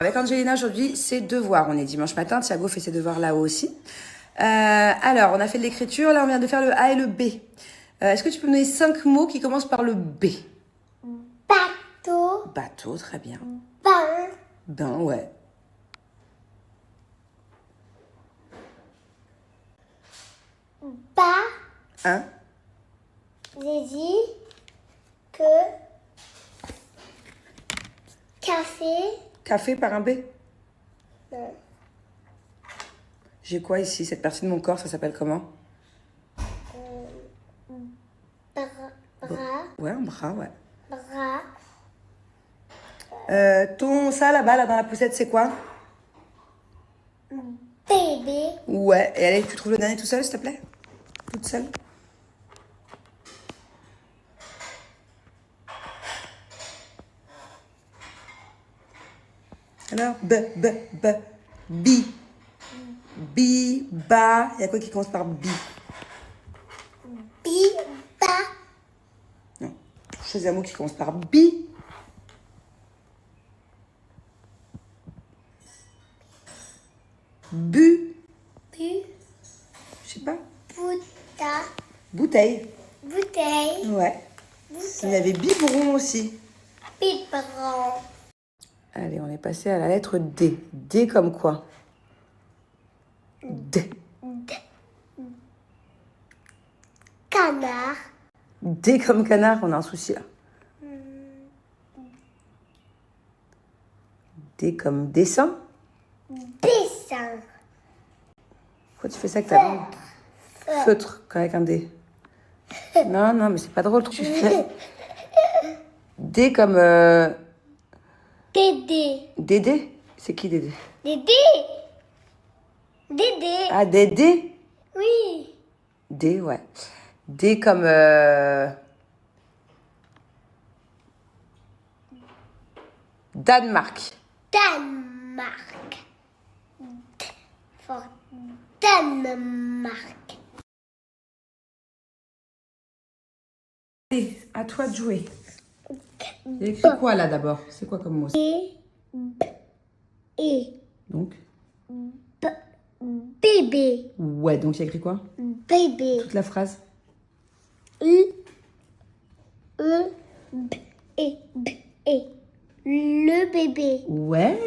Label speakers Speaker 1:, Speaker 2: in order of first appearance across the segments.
Speaker 1: Avec Angelina aujourd'hui, c'est devoirs. On est dimanche matin, Thiago fait ses devoirs là-haut aussi. Alors, on a fait de l'écriture, là on vient de faire le A et le B. Est-ce que tu peux me donner 5 mots qui commencent par le B?
Speaker 2: Bateau.
Speaker 1: Bateau, très bien.
Speaker 2: Bain.
Speaker 1: Bain, ouais.
Speaker 2: Bas.
Speaker 1: Un.
Speaker 2: J'ai dit que café.
Speaker 1: Café par un B.
Speaker 2: Non.
Speaker 1: J'ai quoi ici? Cette partie de mon corps, ça s'appelle comment?
Speaker 2: Bras.
Speaker 1: Ouais, un bras, ouais.
Speaker 2: Bras.
Speaker 1: Ça là-bas, là dans la poussette, c'est quoi?
Speaker 2: Bébé.
Speaker 1: Ouais. Et allez, tu trouves le dernier tout seul, s'il te plaît? Toute seule? Alors, bi. Bi, ba. Il y a quoi qui commence par bi?
Speaker 2: Bi. Bas.
Speaker 1: Non. Choisis un mot qui commence par bi. Bu.
Speaker 2: Bu.
Speaker 1: Je sais pas.
Speaker 2: Bouta.
Speaker 1: Bouteille.
Speaker 2: Bouteille.
Speaker 1: Ouais. Il y avait biberon aussi.
Speaker 2: Biberon.
Speaker 1: Allez, on est passé à la lettre D. D comme quoi? D.
Speaker 2: Canard.
Speaker 1: D comme canard, on a un souci là. D comme dessin.
Speaker 2: Dessin.
Speaker 1: Pourquoi tu fais ça avec ta langue? Feutre, avec un D. Non, non, mais c'est pas drôle ce que tu fais. D comme...
Speaker 2: Dédé.
Speaker 1: Dédé? C'est qui Dédé?
Speaker 2: Dédé. Dédé.
Speaker 1: Ah, Dédé?
Speaker 2: Oui.
Speaker 1: D, ouais. D comme... Danemark.
Speaker 2: Danemark. For Danemark.
Speaker 1: Allez, à toi de jouer. Il y a écrit quoi là d'abord? C'est quoi comme mot?
Speaker 2: Et
Speaker 1: Donc?
Speaker 2: bébé.
Speaker 1: Ouais, donc il y a écrit quoi?
Speaker 2: Bébé.
Speaker 1: Toute la phrase?
Speaker 2: B, et. Le bébé.
Speaker 1: Ouais,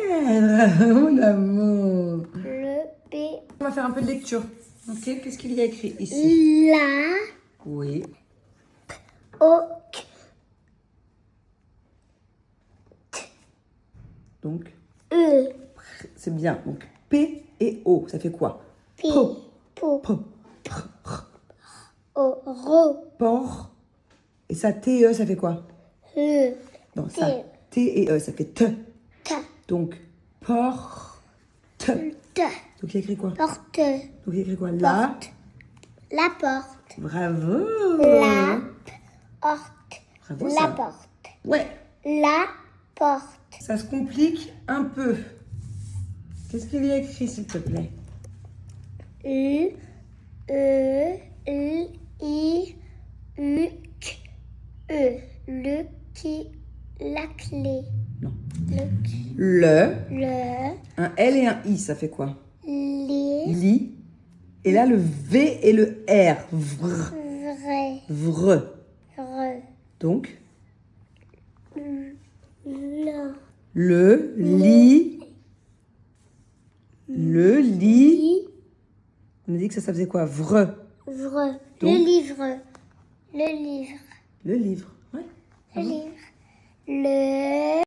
Speaker 1: bravo mon amour.
Speaker 2: Le bébé.
Speaker 1: On va faire un peu de lecture. Ok, qu'est-ce qu'il y a écrit ici?
Speaker 2: La.
Speaker 1: Oui.
Speaker 2: O.
Speaker 1: Donc,
Speaker 2: E.
Speaker 1: c'est bien. Donc, P et O, ça fait quoi?
Speaker 2: P.
Speaker 1: Po.
Speaker 2: Po.
Speaker 1: Po.
Speaker 2: O. Ro.
Speaker 1: Por. Et ça, T, E, ça fait quoi?
Speaker 2: E.
Speaker 1: Non, ça, T et E, ça fait te.
Speaker 2: Ta.
Speaker 1: Donc, porte.
Speaker 2: Te.
Speaker 1: Donc, il y a écrit quoi?
Speaker 2: Porte.
Speaker 1: Donc, il y a écrit quoi? La.
Speaker 2: La porte.
Speaker 1: Bravo.
Speaker 2: La porte.
Speaker 1: Bravo,
Speaker 2: La
Speaker 1: ça.
Speaker 2: porte.
Speaker 1: Ouais.
Speaker 2: La porte.
Speaker 1: Ça se complique un peu. Qu'est-ce qu'il y a écrit, s'il te plaît?
Speaker 2: U. E. L. I. U. Q. E. Le qui. La clé.
Speaker 1: Non.
Speaker 2: Le.
Speaker 1: Un L et un I, ça fait quoi?
Speaker 2: Les.
Speaker 1: Li. Et là, le V et le R. Vr.
Speaker 2: Vrai.
Speaker 1: Vre.
Speaker 2: Re.
Speaker 1: Donc,
Speaker 2: Le.
Speaker 1: le, li. Le, li. On a dit que ça faisait quoi? Vre.
Speaker 2: Vrai.
Speaker 1: Donc.
Speaker 2: Le livre. Le livre.
Speaker 1: Le livre. Ouais.
Speaker 2: Le livre. Le.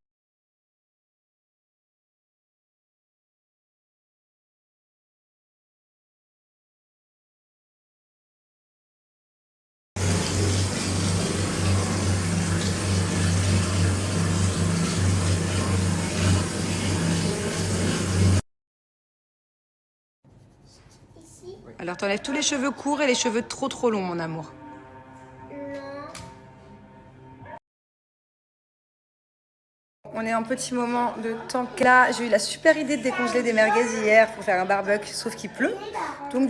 Speaker 2: Ici.
Speaker 1: Alors, t'enlèves tous les cheveux courts et les cheveux trop longs, mon amour.
Speaker 2: Là.
Speaker 1: On est en petit moment de temps. Là, j'ai eu la super idée de décongeler des merguez hier pour faire un barbecue, sauf qu'il pleut. Donc,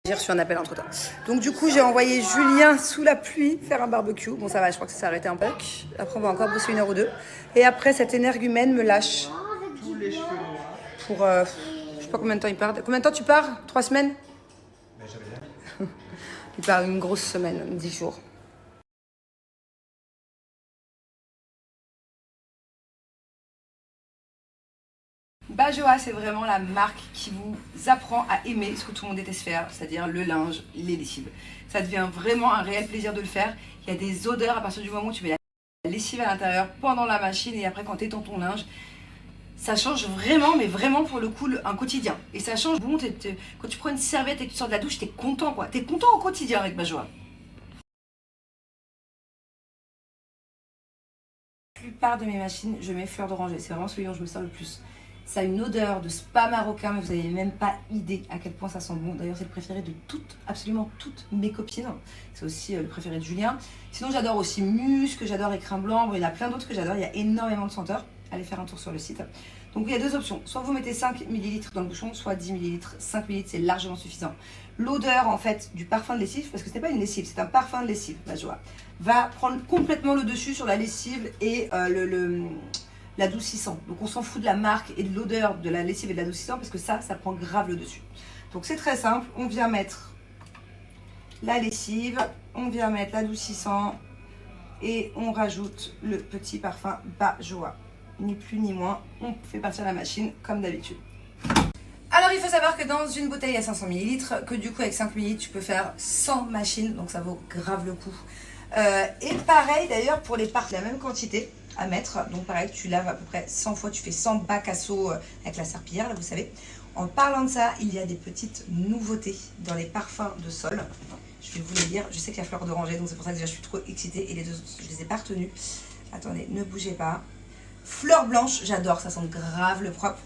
Speaker 1: J'ai reçu un appel entre temps. Donc du coup, j'ai envoyé Julien sous la pluie faire un barbecue. Bon, ça va, je crois que ça s'est arrêté un peu. Après, on va encore bosser 1 heure ou 2. Et après, cet énergumène me lâche pour, je sais pas combien de temps il part. Combien de temps tu pars? 3 semaines? Il part une grosse semaine, 10 jours. Bajoa, c'est vraiment la marque qui vous apprend à aimer ce que tout le monde déteste faire, c'est-à-dire le linge, les lessives. Ça devient vraiment un réel plaisir de le faire. Il y a des odeurs à partir du moment où tu mets la lessive à l'intérieur pendant la machine et après quand tu étends ton linge. Ça change vraiment, mais vraiment pour le coup, un quotidien. Et ça change. Bon, quand tu prends une serviette et que tu sors de la douche, t'es content quoi. T'es content au quotidien avec Bajoa. La plupart de mes machines, je mets fleur d'oranger. C'est vraiment celui dont je me sers le plus. Ça a une odeur de spa marocain, mais vous n'avez même pas idée à quel point ça sent bon. D'ailleurs, c'est le préféré de absolument toutes mes copines. C'est aussi le préféré de Julien. Sinon, j'adore aussi Musc, j'adore Écrin Blanc. Bon, il y en a plein d'autres que j'adore. Il y a énormément de senteurs. Allez faire un tour sur le site. Donc, il y a 2 options. Soit vous mettez 5 ml dans le bouchon, soit 10 ml. 5 ml, c'est largement suffisant. L'odeur, en fait, du parfum de lessive, parce que ce n'est pas une lessive, c'est un parfum de lessive, Bajoa, va prendre complètement le dessus sur la lessive et l'adoucissant. Donc on s'en fout de la marque et de l'odeur de la lessive et de l'adoucissant parce que ça prend grave le dessus. Donc c'est très simple, on vient mettre la lessive, on vient mettre l'adoucissant et on rajoute le petit parfum Bajoa. Ni plus ni moins, on fait partir la machine comme d'habitude. Alors il faut savoir que dans une bouteille à 500 ml, que du coup avec 5 ml tu peux faire 100 machines, donc ça vaut grave le coup. Et pareil d'ailleurs pour les parts, la même quantité à mettre, donc pareil tu laves à peu près 100 fois, tu fais 100 bacs à seau avec la serpillière là vous savez. En parlant de ça, il y a des petites nouveautés dans les parfums de sol. Je vais vous les dire, je sais qu'il y a fleur d'oranger donc c'est pour ça que déjà je suis trop excitée et les deux je les ai pas retenues. Attendez, ne bougez pas. Fleur blanche, j'adore, ça sent grave le propre.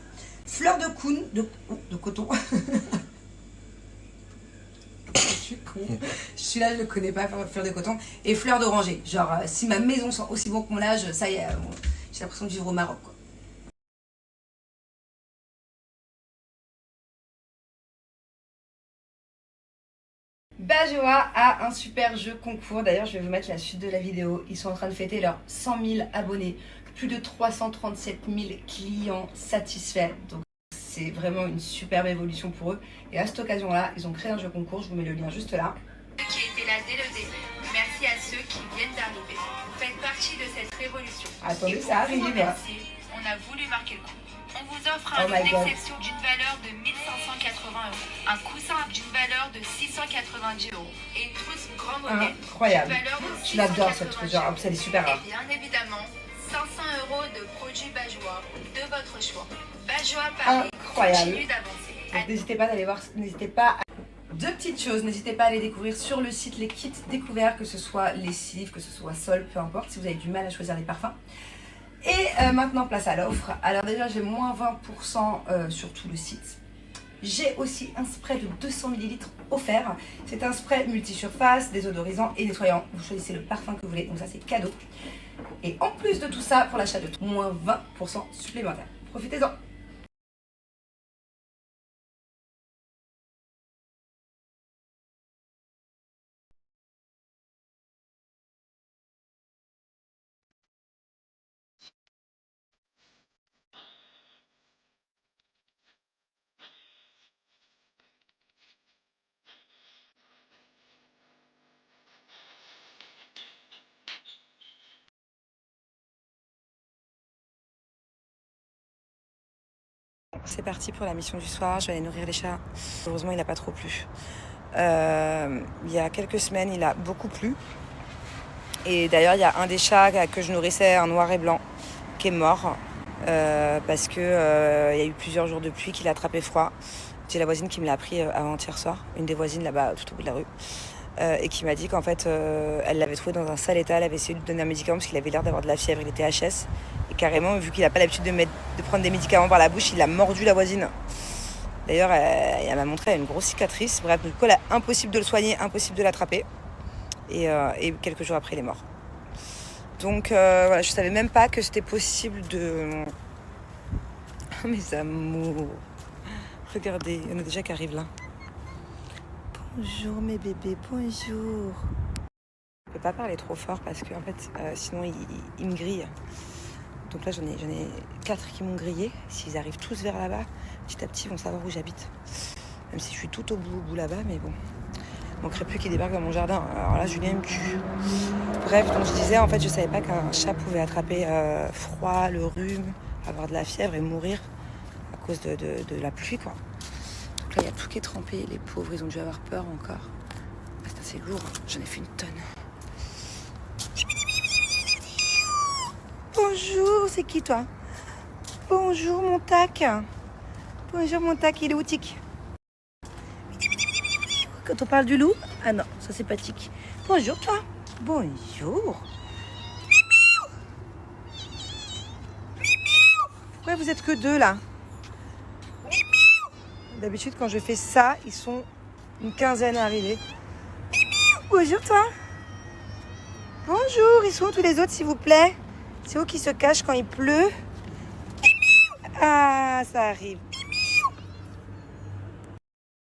Speaker 1: Fleur de coon, de coton. Je suis con. Celui-là, je ne le connais pas, fleur de coton. Et fleur d'oranger. Genre, si ma maison sent aussi bon que mon linge, ça y est, j'ai l'impression de vivre au Maroc, quoi. Bajoa a un super jeu concours. D'ailleurs, je vais vous mettre la suite de la vidéo. Ils sont en train de fêter leurs 100 000 abonnés. Plus de 337 000 clients satisfaits. Donc, c'est vraiment une superbe évolution pour eux. Et à cette occasion-là, ils ont créé un jeu concours. Je vous mets le lien juste là.
Speaker 3: Qui étaient là dès le début. Merci à ceux qui viennent d'arriver. Vous faites partie de cette révolution.
Speaker 1: Attendez,
Speaker 3: et pour
Speaker 1: ça arrive.
Speaker 3: vous remercier, on a voulu marquer le coup. On vous offre un lot d'exception d'une valeur de 1580 €, un coussin d'une valeur de 690 € et une trousse grand modèle
Speaker 1: incroyable.
Speaker 3: d'une valeur de
Speaker 1: Je l'adore cette trousse, genre, elle est super rare.
Speaker 3: Et bien évidemment, 500 € de produits Bajoa de votre choix. Bajoa Paris continue d'avancer.
Speaker 1: Donc n'hésitez pas d'aller voir, n'hésitez pas à... 2 petites choses, n'hésitez pas à aller découvrir sur le site les kits découverts, que ce soit lessive, que ce soit sol, peu importe, si vous avez du mal à choisir les parfums. Et maintenant, place à l'offre. Alors déjà, j'ai moins 20% sur tout le site. J'ai aussi un spray de 200 ml offert. C'est un spray multi-surface, désodorisant et nettoyant. Vous choisissez le parfum que vous voulez, donc ça c'est cadeau. Et en plus de tout ça, pour l'achat de moins 20% supplémentaire. Profitez-en. C'est parti pour la mission du soir, je vais aller nourrir les chats. Heureusement, il n'a pas trop plu. Il y a quelques semaines, il a beaucoup plu. Et d'ailleurs, il y a un des chats que je nourrissais, un noir et blanc, qui est mort. Parce qu'il y a eu plusieurs jours de pluie qu'il a attrapé froid. J'ai la voisine qui me l'a appris avant-hier soir, une des voisines là-bas tout au bout de la rue. Et qui m'a dit qu'en fait, elle l'avait trouvé dans un sale état, elle avait essayé de lui donner un médicament parce qu'il avait l'air d'avoir de la fièvre, il était HS. Et carrément, vu qu'il n'a pas l'habitude de prendre des médicaments par la bouche, il a mordu la voisine. D'ailleurs, elle m'a montré une grosse cicatrice. Bref, du coup, impossible de le soigner, impossible de l'attraper. Et quelques jours après, il est mort. Donc, voilà, je savais même pas que c'était possible de... Oh, mes amours. Regardez, il y en a déjà qui arrivent là. Bonjour mes bébés, bonjour. Je peux pas parler trop fort parce que en fait, sinon ils me grillent. Donc là, j'en ai 4 qui m'ont grillé. S'ils arrivent tous vers là-bas, petit à petit, ils vont savoir où j'habite. Même si je suis tout au bout là-bas, mais bon. Il manquerait plus qu'ils débarquent dans mon jardin. Alors là, Julien me tue. Bref, donc je disais, en fait, je savais pas qu'un chat pouvait attraper froid, le rhume, avoir de la fièvre et mourir à cause de la pluie, quoi. Donc là, il y a tout qui est trempé. Les pauvres, ils ont dû avoir peur encore. C'est assez lourd. J'en ai fait une tonne. Bonjour, c'est qui toi? Bonjour mon tac. Bonjour mon tac, il est où Tic? Quand on parle du loup? Ah non, ça c'est pas Tic. Bonjour toi. Bonjour. Pourquoi vous êtes que 2 là? D'habitude quand je fais ça, ils sont une quinzaine à arriver. Bonjour toi. Bonjour, ils sont où tous les autres s'il vous plaît? C'est où qui se cachent quand il pleut? Ah, ça arrive.